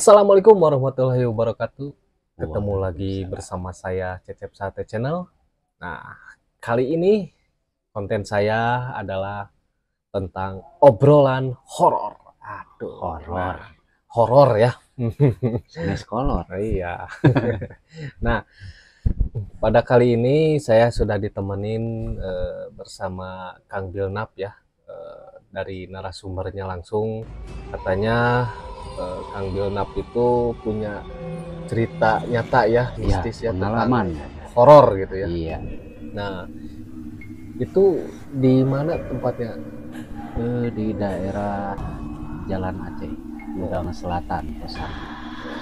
Assalamualaikum warahmatullahi wabarakatuh. Ketemu lagi bersama saya Cecep Sate Channel. Nah, kali ini konten saya adalah tentang obrolan horor. Aduh, Horor. Horor ya. Sanes kolor. Iya. Nah, pada kali ini saya sudah ditemenin bersama Kang Bilnap ya. Dari narasumbernya langsung katanya Kang Bilnap itu punya cerita nyata ya, mistis ya, pengalaman horor gitu ya. Iya. Nah, itu di mana tempatnya? Di daerah Jalan Aceh, Gudang Selatan, Kosan.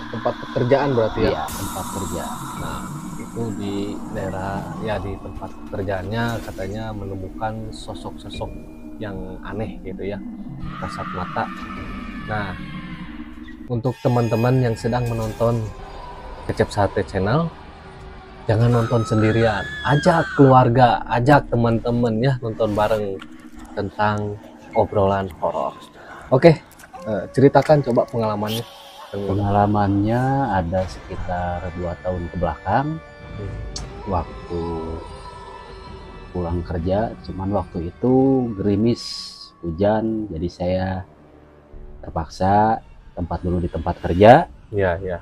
Tempat pekerjaan berarti ya? Iya, tempat kerja. Nah, itu di daerah ya, di tempat pekerjaannya katanya menemukan sosok-sosok yang aneh gitu ya, kasat mata. Nah, untuk teman-teman yang sedang menonton Cecep Sate Channel, jangan nonton sendirian, ajak keluarga, ajak teman-teman ya nonton bareng tentang obrolan horor. Oke, ceritakan coba pengalamannya. Pengalamannya ada sekitar 2 tahun ke belakang. Waktu pulang kerja, cuman waktu itu gerimis, hujan, jadi saya terpaksa tempat dulu di tempat kerja. Iya, iya.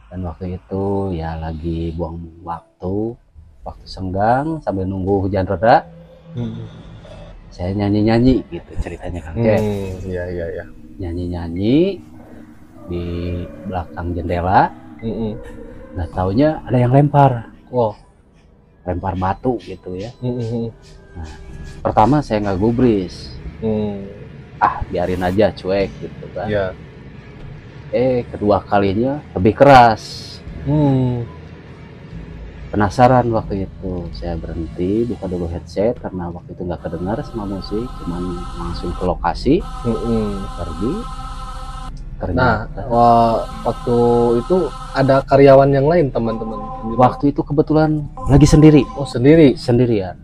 Dan waktu itu ya lagi buang waktu senggang sambil nunggu hujan reda. Saya nyanyi-nyanyi gitu ceritanya Kang Cep. Iya, iya, iya. Nyanyi-nyanyi di belakang jendela. Nah, taunya ada yang lempar. Lempar batu gitu ya. Nah, pertama saya nggak gubris. Biarin aja, cuek gitu kan. Iya. Kedua kalinya lebih keras. Penasaran waktu itu, saya berhenti, buka dulu headset karena waktu itu nggak kedengar sama musik, cuman langsung ke lokasi, pergi. Nah, waktu itu ada karyawan yang lain, teman-teman? Waktu itu kebetulan lagi sendiri. Oh, sendirian.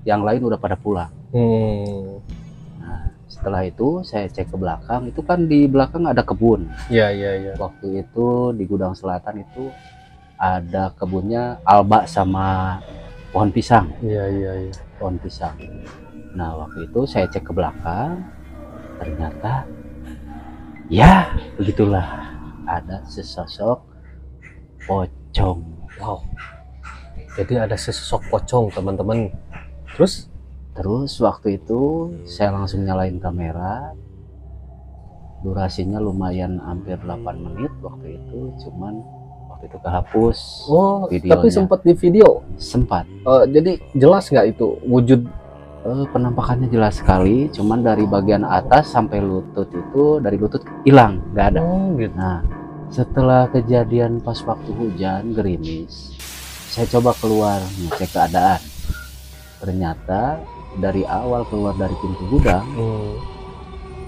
Yang lain udah pada pulang. Nah, setelah itu saya cek ke belakang, itu kan di belakang ada kebun. Iya, iya, iya. Waktu itu di Gudang Selatan itu ada kebunnya alba sama pohon pisang. Iya, iya, iya. Pohon pisang. Nah, waktu itu saya cek ke belakang, ternyata ya begitulah, ada sesosok pocong. Wow. Jadi ada sesosok pocong, teman-teman. Terus waktu itu saya langsung nyalain kamera. Durasinya lumayan hampir 8 menit waktu itu, cuman waktu itu kehapus. Videonya. Tapi sempat di video? Sempat. Jadi jelas nggak itu wujud? Penampakannya jelas sekali, cuman dari bagian atas sampai lutut itu, dari lutut hilang, nggak ada. Gitu. Nah, setelah kejadian pas waktu hujan gerimis, saya coba keluar ngecek keadaan. Ternyata dari awal keluar dari pintu gudang,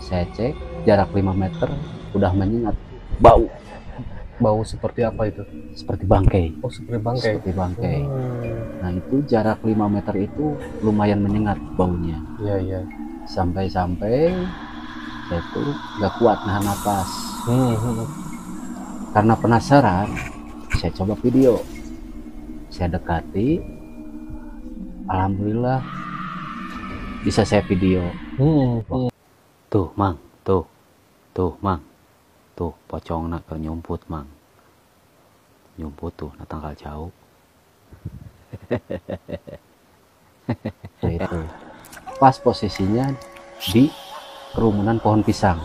saya cek jarak 5 meter udah menyengat bau. Bau seperti apa itu? Seperti bangkai. Oh, seperti bangkai. Seperti bangkai. Nah, itu jarak 5 meter itu lumayan menyengat baunya. Iya, iya. Sampai-sampai saya tuh nggak kuat nahan napas. Karena penasaran, saya coba video. Saya dekati, alhamdulillah bisa saya video. Tuh, Mang, tuh, Mang, tuh pocong nak nyumput, Mang, nyumput tuh, na tanggal jauh. Nah, itu pas posisinya di kerumunan pohon pisang.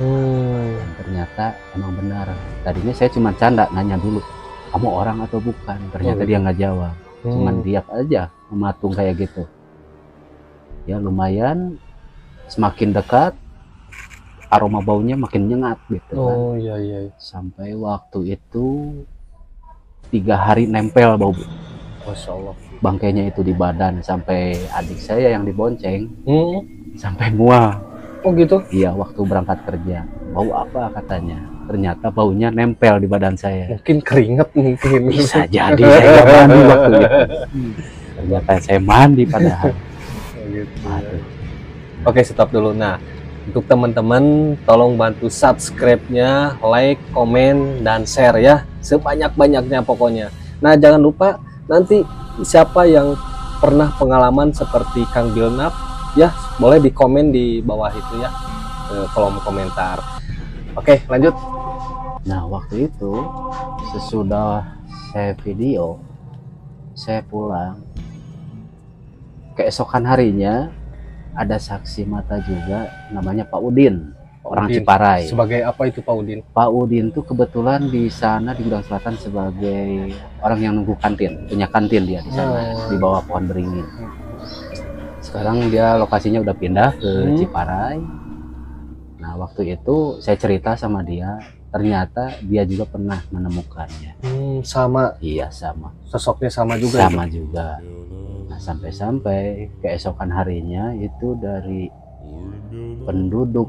Dan ternyata emang benar. Tadinya saya cuma canda nanya dulu, kamu orang atau bukan? Ternyata dia nggak jawab, cuman diam aja mematung kayak gitu. Ya lumayan, semakin dekat aroma baunya makin nyengat gitu kan. Iya, iya. Sampai waktu itu 3 hari nempel bau. Masya Allah. Bangkainya itu di badan, sampai adik saya yang dibonceng sampai mual. Oh gitu? Iya, waktu berangkat kerja. Bau apa katanya? Ternyata baunya nempel di badan saya. Mungkin keringet mungkin. Bisa jadi saya mandi waktu itu. Ternyata saya mandi padahal. Gitu. Aduh. Oke, stop dulu. Nah, Untuk teman-teman tolong bantu subscribe-nya, like, komen, dan share ya, sebanyak-banyaknya pokoknya. Nah jangan lupa nanti siapa yang pernah pengalaman seperti Kang Bilnap ya, boleh di komen di bawah itu ya, kolom komentar. Oke lanjut. Nah waktu itu sesudah saya video, saya pulang, keesokan harinya ada saksi mata juga namanya Pak Udin, orang Udin. Ciparai. Sebagai apa itu Pak Udin? Pak Udin tuh kebetulan di sana di Gudang Selatan sebagai orang yang nunggu kantin, punya kantin dia di sana di bawah pohon beringin. Sekarang dia lokasinya udah pindah ke Ciparai. Nah waktu itu saya cerita sama dia, ternyata dia juga pernah menemukannya. Sama. Iya sama. Sosoknya sama juga. Sama juga. Nah sampai-sampai keesokan harinya itu dari penduduk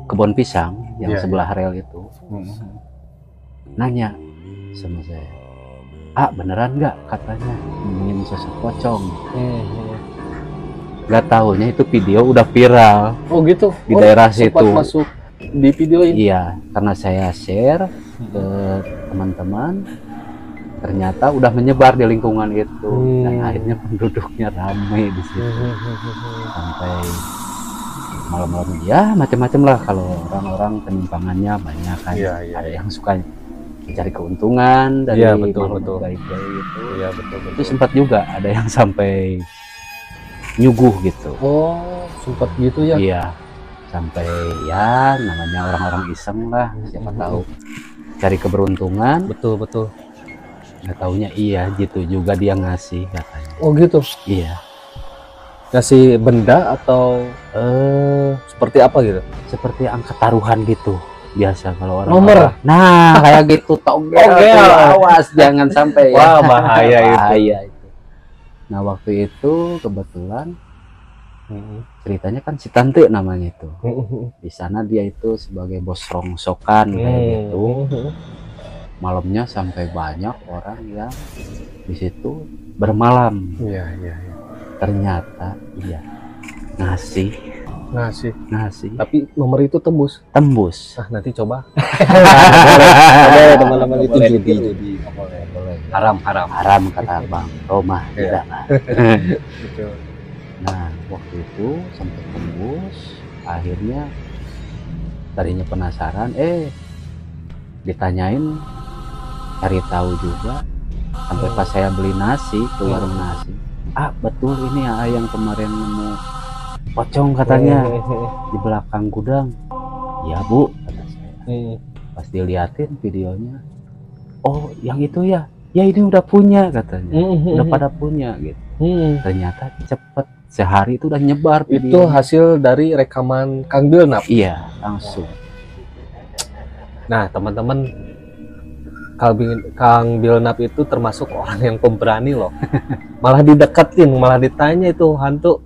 kebun pisang yang sebelah rel itu nanya sama saya, beneran nggak katanya nemuin sosok pocong? Nggak taunya itu video udah viral. Oh gitu. Di daerah situ. Masuk di video ini. Iya, karena saya share ke teman-teman, ternyata udah menyebar di lingkungan itu. Dan akhirnya penduduknya ramai di situ. Sampai malam-malam ya macam-macam lah, kalau orang-orang penyimpangannya banyak kan. Ada yang suka mencari keuntungan dari betul. gaib-gaib itu. Iya betul. Itu sempat juga ada yang sampai nyuguh gitu. Oh sempat gitu ya? Iya, sampai ya namanya orang-orang iseng lah, siapa tahu cari keberuntungan. Betul. Nggak taunya iya gitu juga dia ngasih katanya. Oh gitu? Iya. Ngasih benda atau seperti apa gitu? Seperti angka taruhan gitu biasa kalau orang. Nomor? Nah kayak gitu. Togel. Awas jangan sampai. Wah bahaya itu. Nah waktu itu kebetulan ceritanya kan si Tante namanya itu. Di sana dia itu sebagai bos rongsokan kayak gitu. Malamnya sampai banyak orang yang di situ bermalam. Iya. Ternyata iya ngasih. Tapi nomor itu tembus. Nanti coba. Boleh teman-teman, itu judi. Boleh. Haram kata Bang Roma. Iya. Betul. Nah waktu itu sampai tembus. Akhirnya tadinya penasaran, ditanyain, cari tahu juga. Sampai pas saya beli nasi ke warung nasi, betul ini ya yang kemarin nemu pocong katanya di belakang gudang. Iya Bu, kata saya. Pas diliatin videonya, oh yang itu ya ini udah punya katanya. Udah pada punya gitu. Ternyata cepet, sehari itu udah nyebar video. Itu hasil dari rekaman Kang Bilnap? Iya langsung. Nah teman-teman, Kang Bilnap itu termasuk orang yang pemberani loh. Malah dideketin, malah ditanya itu hantu.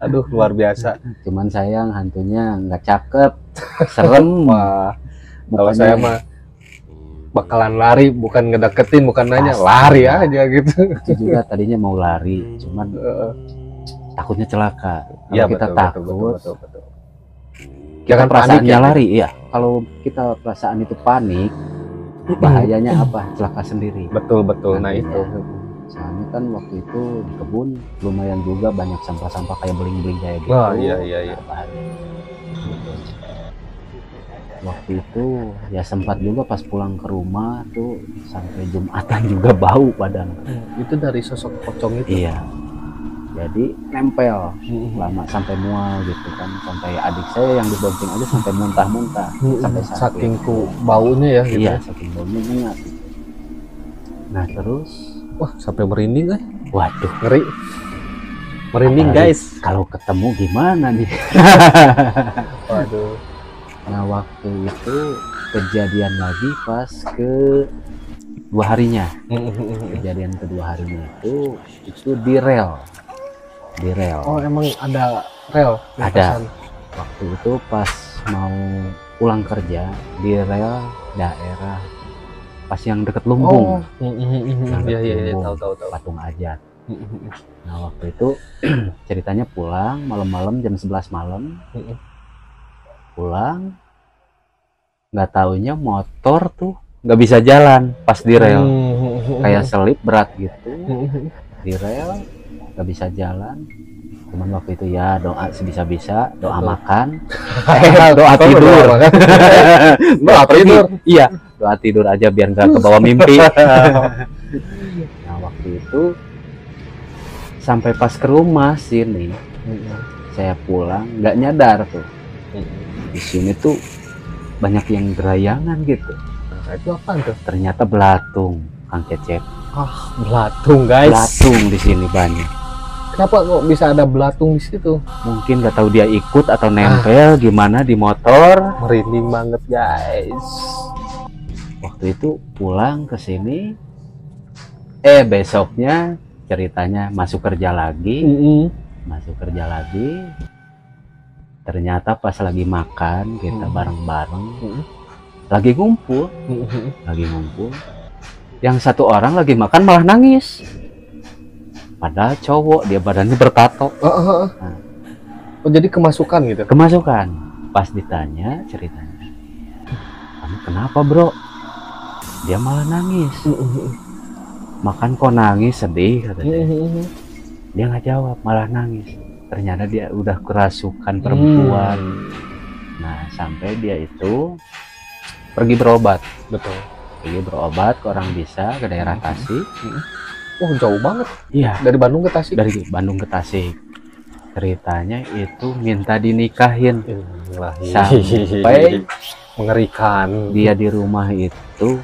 Aduh luar biasa. Cuman sayang hantunya nggak cakep, serem. Kalau saya mah bakalan lari, bukan ngedeketin, bukan nanya, lari aja gitu. Itu juga tadinya mau lari, cuman takutnya celaka. Kalau kita takut, betul. Kita perasaannya lari, ya. Kalau kita perasaan itu panik, bahayanya apa? Celaka sendiri. Betul. Nah itu. Soalnya kan waktu itu di kebun lumayan juga banyak sampah-sampah kayak beling-beling kayak gitu. Oh iya. Waktu itu ya sempat juga pas pulang ke rumah tuh sampai Jumatan juga bau badan. Itu dari sosok pocong itu? Iya. Jadi nempel lama sampai mual gitu kan, sampai adik saya yang dibonceng aja sampai muntah-muntah, sampai saking baunya ya gitu. Iya, saking baunya nyengat. Nah terus wah sampai merinding kan? Waduh ngeri, merinding guys. Kalau ketemu gimana nih? Waduh. Nah waktu itu kejadian lagi pas kedua harinya. Kejadian kedua harinya itu di rel. Oh emang ada rel? Ada. Waktu itu pas mau pulang kerja di rel daerah pas yang deket Lumbung. Iya tahu. Patung Ajat. Nah waktu itu ceritanya pulang malam-malam jam 11 malam. pulang, nggak taunya motor tuh nggak bisa jalan pas di rel, kayak selip berat gitu di rel, nggak bisa jalan. Cuman waktu itu ya doa sebisa-bisa, doa makan, doa tidur. Doa tidur. Iya, doa tidur aja biar nggak kebawa mimpi. Nah waktu itu sampai pas ke rumah sini, saya pulang nggak nyadar tuh. Di sini tuh banyak yang gerayangan gitu. Nah, itu apa tuh? Ternyata belatung, Kang Cecep. Ah, belatung guys. Belatung di sini banyak. Kenapa kok bisa ada belatung di situ? Mungkin nggak tahu dia ikut atau nempel gimana di motor. Merinding banget guys. Waktu itu pulang ke sini, besoknya ceritanya masuk kerja lagi, masuk kerja lagi. Ternyata pas lagi makan kita bareng-bareng, lagi ngumpul, yang satu orang lagi makan malah nangis. Padahal cowok, dia badannya bertato. Nah. Oh jadi kemasukan gitu? Kemasukan. Pas ditanya ceritanya, kamu kenapa bro? Dia malah nangis. Makan kok nangis, sedih katanya. Dia nggak jawab, malah nangis. Ternyata dia udah kerasukan perempuan. Nah sampai dia itu pergi berobat. Betul. Pergi berobat ke orang bisa, ke daerah Tasik. Oh jauh banget. Iya. Dari Bandung ke Tasik. Dari Bandung ke Tasik. Ceritanya itu minta dinikahin. Sampai mengerikan. Dia di rumah itu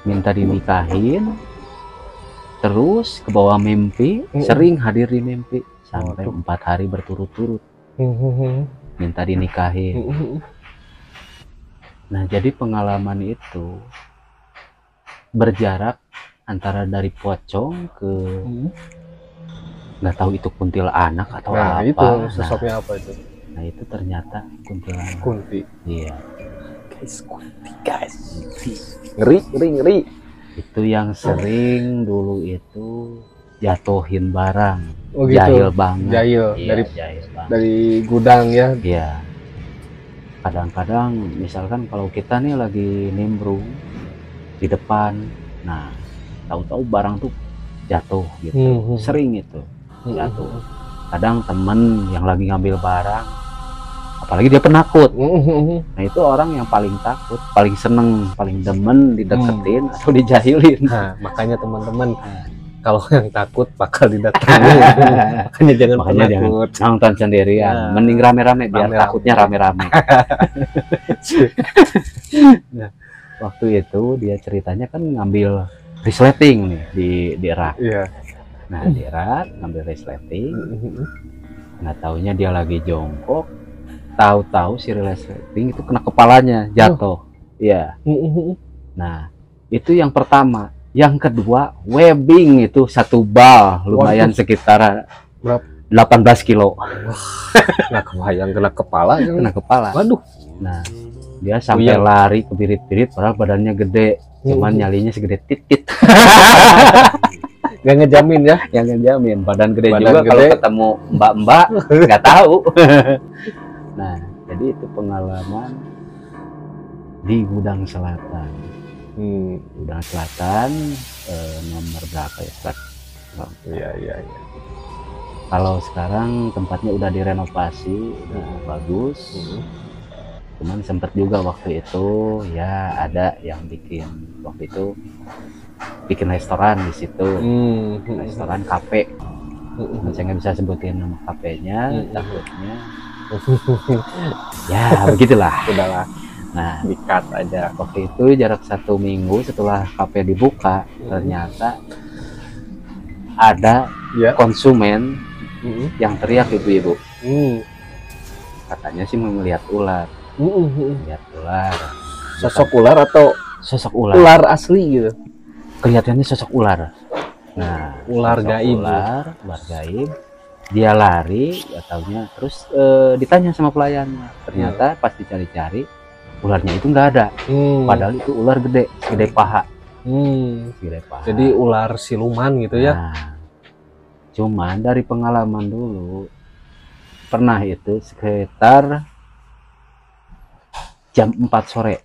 minta dinikahin. Terus ke bawah mimpi, sering hadir di mimpi sampai 4 hari berturut-turut. Minta dinikahin. Nah, jadi pengalaman itu berjarak antara dari pocong ke nggak tahu itu kuntilanak atau apa. Itu sosoknya apa itu? Nah itu ternyata kuntilanak. Kunti. Iya. Guys, kunti guys. Ngeri. Itu yang sering dulu itu jatuhin barang. Oh gitu. Jahil banget. Jahil. Iya, jahil banget. Dari gudang ya. Iya. Kadang-kadang misalkan kalau kita nih lagi nimbrung di depan, nah tahu-tahu barang tuh jatuh gitu. Sering itu jatuh. Kadang temen yang lagi ngambil barang, apalagi dia penakut. Nah itu orang yang paling takut, paling seneng, paling demen dideketin atau dijahilin. Nah makanya teman-teman kalau yang takut bakal didatangin. Makanya jangan penakut. Jangan nonton sendirian. Mending rame-rame biar takutnya rame-rame. Nah, waktu itu dia ceritanya kan ngambil resleting nih di rak. Iya. Nah di rak ngambil resleting, nggak taunya dia lagi jongkok, tahu-tahu si resleting itu kena kepalanya, jatuh. Iya. Nah itu yang pertama. Yang kedua webbing itu 1 bal, lumayan sekitar berapa? 18 kilo. Nggak kebayang kena kepala. Kena kepala. Waduh. Nah dia sampai lari ke birit-birit, padahal badannya gede. Cuman nyalinya segede titit. Gak ngejamin ya? Yang ngejamin badan gede juga. Kalau ketemu mbak-mbak nggak tahu. Nah jadi itu pengalaman di Gudang Selatan. Gudang Selatan nomor berapa ya? Iya. Kalau sekarang tempatnya udah direnovasi, udah bagus. Cuman sempet juga waktu itu ya ada yang bikin waktu itu bikin restoran di situ, restoran kafe. Saya nggak bisa sebutin nama kafenya, takutnya. Ya begitulah. Udahlah. Nah dikat aja. Waktu itu jarak 1 minggu setelah kafe dibuka, ternyata ada konsumen yang teriak ibu-ibu. Katanya sih melihat ular. Lihat ular. Sosok ular atau sosok ular? Ular asli gitu. Kelihatannya sosok ular. Nah, ular gaib. Ular gaib. Dia lari, taunya terus ditanya sama pelayannya. Ternyata pas dicari-cari ularnya itu nggak ada. Padahal itu ular gede paha. Gede paha. Jadi ular siluman gitu ya. Nah, cuman dari pengalaman dulu pernah itu sekitar jam 4 sore.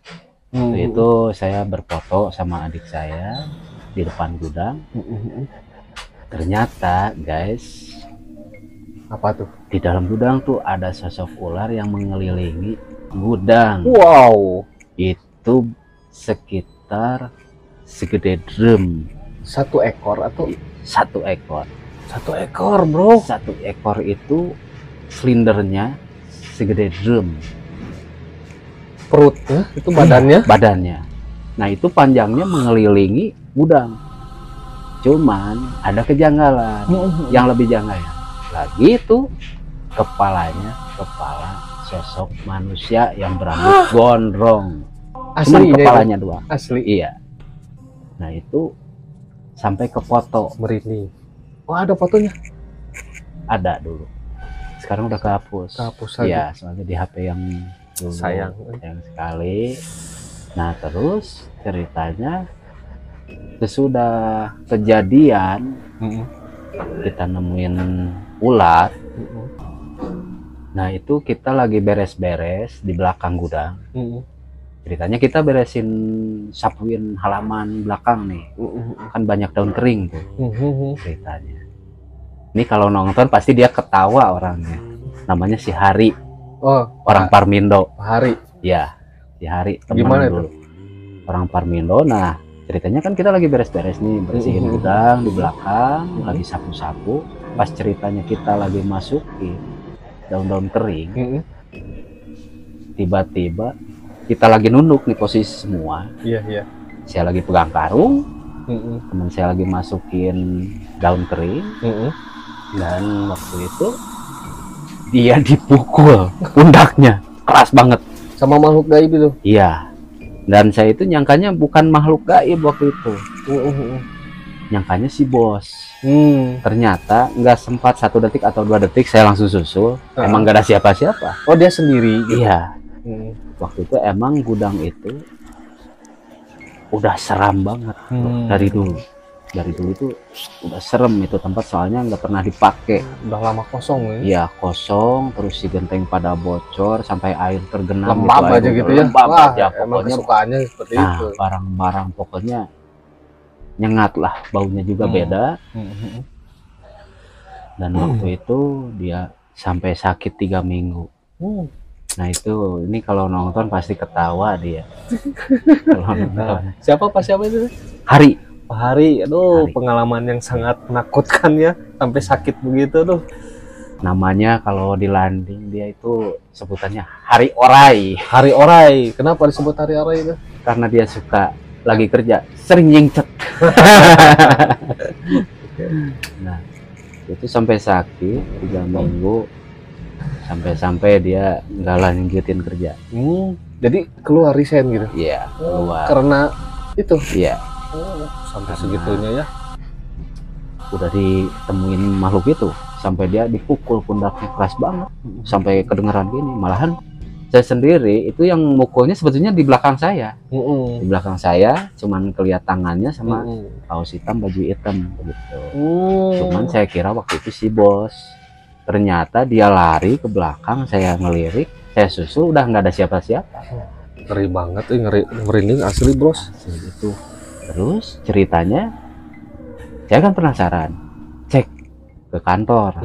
Itu saya berfoto sama adik saya di depan gudang. Ternyata guys, Apa tuh? di dalam gudang tuh ada sosok ular yang mengelilingi gudang. Wow, Itu sekitar segede drum. 1 ekor atau 1 ekor. 1 ekor, bro? 1 ekor itu silindernya segede drum. Perutnya itu badannya? Badannya. Nah itu panjangnya mengelilingi gudang. Cuman ada kejanggalan. Yang lebih janggal lagi itu kepalanya kepala sosok manusia yang berambut gondrong. Cuman Asli kepalanya doang. Asli. Iya. Nah itu sampai ke foto. Merinding. Oh, ada fotonya? Ada dulu. Sekarang udah kehapus. Kehapus lagi. Iya, soalnya di HP yang dulu. Sayang sekali. Nah terus ceritanya sesudah kejadian kita nemuin ular. Nah itu kita lagi beres-beres di belakang gudang. Ceritanya kita beresin, sapuin halaman belakang nih. Kan banyak daun kering tuh ceritanya. Ini kalau nonton pasti dia ketawa orangnya. Namanya si Hari. Oh, orang Parmindo. Hari. Ya, si Hari teman Gimana dulu. Orang Parmindo. Nah ceritanya kan kita lagi beres-beres nih, bersihin gudang di belakang, lagi sapu-sapu. Pas ceritanya kita lagi masukin daun-daun kering, tiba-tiba kita lagi nunduk nih posisi semua. Iya. Saya lagi pegang karung, teman saya lagi masukin daun kering, dan waktu itu dia dipukul pundaknya keras banget Sama makhluk gaib itu? Iya. Dan saya itu nyangkanya bukan makhluk gaib waktu itu. Nyangkanya si bos. Ternyata nggak sempat 1 detik atau 2 detik saya langsung susul. Emang nggak ada siapa-siapa. Oh, dia sendiri gitu? Iya. Waktu itu emang gudang itu udah seram banget dari dulu. Dari dulu itu udah serem itu tempat, soalnya nggak pernah dipakai. Udah lama kosong ya? Iya, kosong, terus si genteng pada bocor sampai air tergenang. Lembab aja gitu ya? Lembab Wah, aja emang pokoknya. kesukaannya seperti itu. Barang-barang pokoknya nyengat lah, baunya juga beda. Dan waktu itu dia sampai sakit 3 minggu. Nah itu, ini kalau nonton pasti ketawa dia. Kalau nonton. Siapa itu? Hari. Pak Hari, aduh, Hari. pengalaman yang sangat menakutkan ya, sampai sakit begitu tuh. Namanya kalau di landing dia itu sebutannya Hari Orai. Hari Orai, kenapa disebut Hari Orai itu? Karena dia suka lagi kerja sering nyingcet. Nah itu sampai sakit 3 minggu, sampai dia nggak lanjutin kerja. Jadi keluar resign gitu? Iya, keluar. Karena itu? Iya. Sampai segitunya ya? Udah ditemuin makhluk itu, sampai dia dipukul pundaknya keras banget, sampai kedengeran gini. Malahan saya sendiri itu yang mukulnya sebetulnya di belakang saya. Di belakang saya cuman kelihatan tangannya sama kaos hitam, baju hitam begitu. Cuman saya kira waktu itu si bos. Ternyata dia lari ke belakang, saya ngelirik, saya susul, udah nggak ada siapa-siapa. Ngeri banget, merinding asli bros. Asli itu. Terus ceritanya saya kan penasaran, cek ke kantor.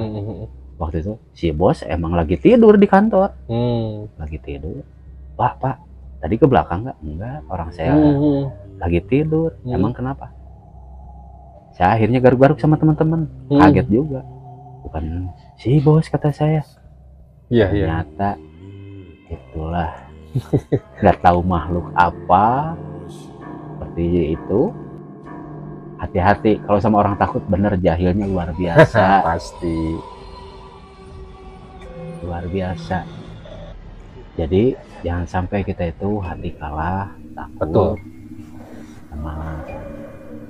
Waktu itu si bos emang lagi tidur di kantor. Lagi tidur. Pak, tadi ke belakang nggak? Enggak, orang saya lagi tidur. Emang kenapa? Saya akhirnya garuk-garuk sama teman-teman. Kaget juga. Bukan si bos, kata saya. Iya. Ternyata itulah. Nggak tahu makhluk apa seperti itu. Hati-hati kalau sama orang takut, bener jahilnya luar biasa. Pasti luar biasa. Jadi jangan sampai kita itu hati kalah, takut. Betul. Sama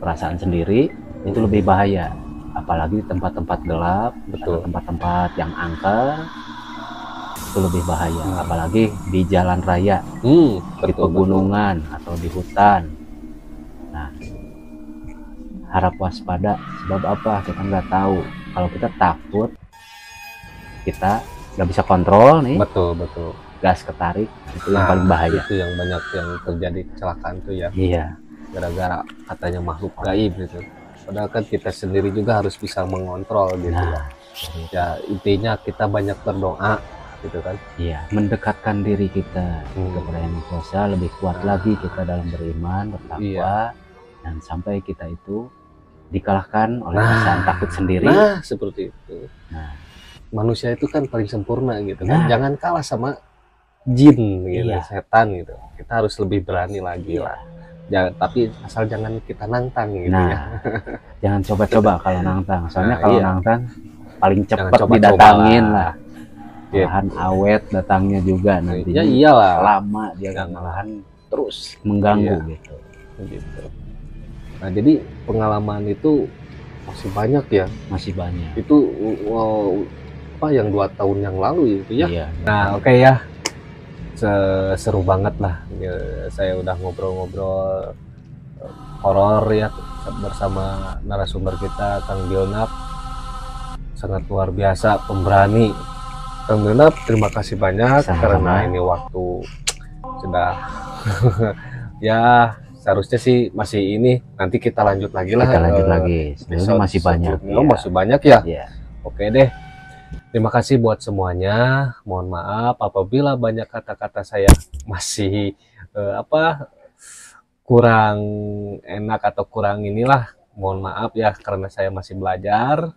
perasaan sendiri itu lebih bahaya, apalagi di tempat-tempat gelap. Betul. Tempat-tempat yang angker itu lebih bahaya. Apalagi di jalan raya, di pegunungan atau di hutan. Nah, harap waspada. Sebab apa? Kita nggak tahu. Kalau kita takut, kita nggak bisa kontrol nih. Betul. gas ketarik, itu yang paling bahaya. Itu yang banyak yang terjadi kecelakaan tuh ya. Iya. Gara-gara katanya makhluk gaib gitu. Padahal kan kita sendiri juga harus bisa mengontrol gitu ya. Ya intinya kita banyak berdoa gitu kan. Iya, mendekatkan diri kita kepada Yang Maha Kuasa, lebih kuat lagi kita dalam beriman, bertakwa, dan sampai kita itu dikalahkan oleh perasaan takut sendiri. Nah, seperti itu. Manusia itu kan paling sempurna gitu kan. Jangan kalah sama jin gitu, setan gitu. Kita harus lebih berani lagi lah. Ya, tapi asal jangan kita nantang gitu ya. Jangan coba-coba kalau nantang. Soalnya kalau nantang paling cepat didatangin lah. Malahan awet datangnya juga nanti. Ya iyalah. Lama dia kan malahan terus mengganggu gitu. Nah, jadi pengalaman itu masih banyak ya. Masih banyak. Itu apa yang 2 tahun yang lalu itu ya. Iya. Nah, oke ya. Seru banget lah ya, saya udah ngobrol-ngobrol horor ya bersama narasumber kita Kang Bilnap, sangat luar biasa, pemberani. Kang Bilnap, terima kasih banyak. Sama-sama. Karena ini waktu sudah ya seharusnya sih masih ini, nanti kita lanjut lagi lah. Kita lanjut lagi, sebenarnya masih banyak ya. Masih banyak ya. Oke deh. Terima kasih buat semuanya. Mohon maaf apabila banyak kata-kata saya masih kurang enak atau kurang inilah. Mohon maaf ya karena saya masih belajar.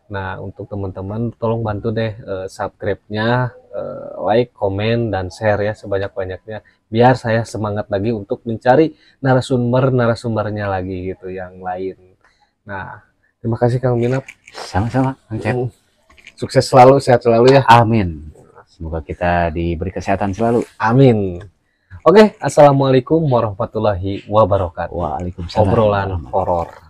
Nah, untuk teman-teman tolong bantu deh subscribe-nya, like, komen, dan share ya sebanyak-banyaknya. Biar saya semangat lagi untuk mencari narasumbernya lagi gitu yang lain. Nah, terima kasih Kang Bilnap. Sama-sama Kang Cep. Sukses selalu, sehat selalu ya. Amin. Semoga kita diberi kesehatan selalu. Amin. Oke, assalamualaikum warahmatullahi wabarakatuh. Waalaikumsalam. Obrolan horor.